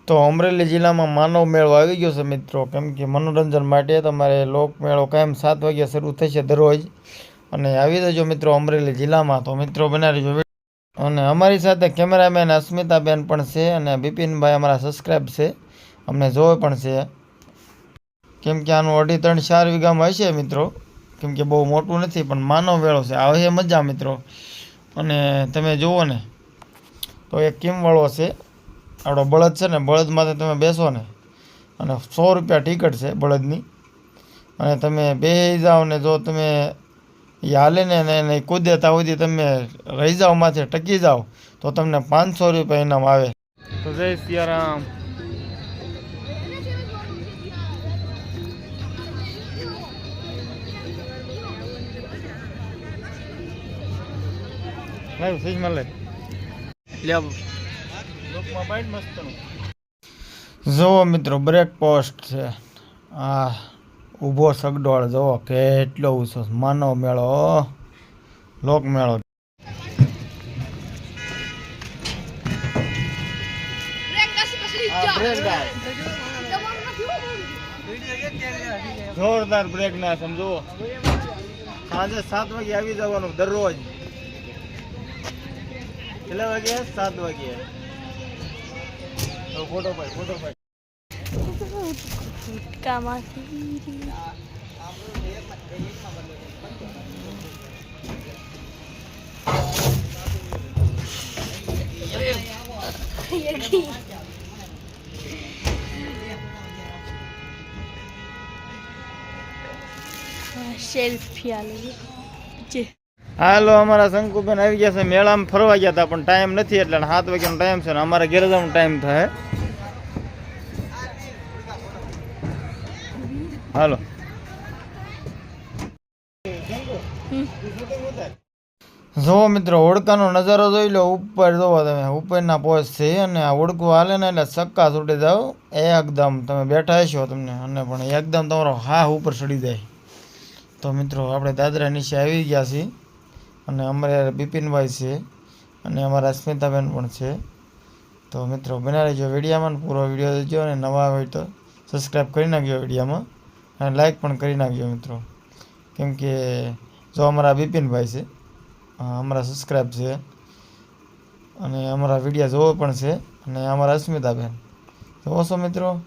તો અમરેલી જિલ્લામાં માનવ મેળો આવી ગયો છે મિત્રો, કેમ કે મનોરંજન માટે તમારે લોકમેળો કાયમ 7 વાગ્યા શરૂ થશે દરરોજ, અને આવી જજો મિત્રો અમરેલી જિલ્લામાં. તો મિત્રો બનાવી દેજો. અને અમારી સાથે કેમેરામેન અસ્મિતાબેન પણ છે, અને બિપિનભાઈ અમારા સબસ્ક્રાઈબ છે, અમને જોવે પણ છે. કેમ કે આનું 2.5-4 વીઘામાં હશે મિત્રો, કેમ કે બહુ મોટું નથી, પણ માનવ મેળો છે. આવે છે મજા મિત્રો. અને તમે જુઓ ને તો એક કિમવાળો છે, આપણો બળદ છે ને, બળદમાંથી તમે બેસો ને, અને 100 રૂપિયા ટિકિટ છે બળદની. અને તમે બેસી જાઓ ને, જો તમે એ હાલે ને કૂદે ત્યાં સુધી તમે રહી જાઓ, માથે ટકી જાઓ, તો તમને 500 રૂપિયા ઇનામ આવે. તો જય સિયારામ. જુઓ મિત્રો બ્રેક પોસ્ટ છે, આ ઊભો સગડોળ જુઓ કેટલો ઊંચો. માનવ મેળો, લોકમેળો. જોરદાર બ્રેક ના સમજો. સાંજે 7 વાગે આવી જવાનું દરરોજ. કેટલા વાગે? 7 વાગે. ફોટો પાડ. હાલો, અમારા શંકુબેન આવી ગયા છે. મેળામાં ફરવા ગયા હતા, પણ ટાઈમ નથી, એટલે 7 વાગ્યાનો ટાઈમ છે ને અમારે ઘેર જવાનો ટાઈમ થાય. હાલો. જોવો મિત્રો હોડકાનો નજારો જોઈ લો. ઉપર જોવો તમે, ઉપરના પોસ્ટ છે, અને આ હોડકું હાલે ને એટલે ચક્કા છૂટી જાવ એકદમ. તમે બેઠા હશો તમને, અને પણ એકદમ તમારો હા ઉપર ચડી જાય. તો મિત્રો આપણે દાદરા નીચે આવી ગયા છીએ, અને અમારે બિપિનભાઈ છે, અને અમારા અસ્મિતાબેન પણ છે. તો મિત્રો બના રહેજો વિડીયામાં, પૂરો વિડીયો જોજો, અને નવા હોય તો સબસ્ક્રાઈબ કરી નાખજો વિડીયામાં, અને લાઈક પણ કરી નાખજો મિત્રો. કેમ કે જો અમારા બિપિનભાઈ છે, અમારા સબસ્ક્રાઈબ છે, અને અમારા વિડીયો જોવો પણ છે, અને અમારા અસ્મિતાબેન જોવો છો મિત્રો.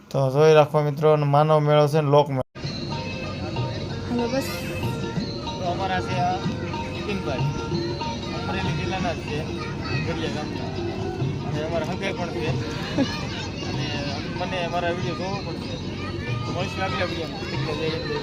તો જોઈ રાખો મિત્રો. અને માનવ મેળો છે ને લોકમેળો. અમારા છે બિપિનભાઈ, અમરેલી જિલ્લાના જ છે, ગઢિયા ગામના, અને અમારા હગાઈ પણ છે, અને મને અમારા વિડીયો જોવો પણ છે. મળશું આગલા વિડીયોમાં.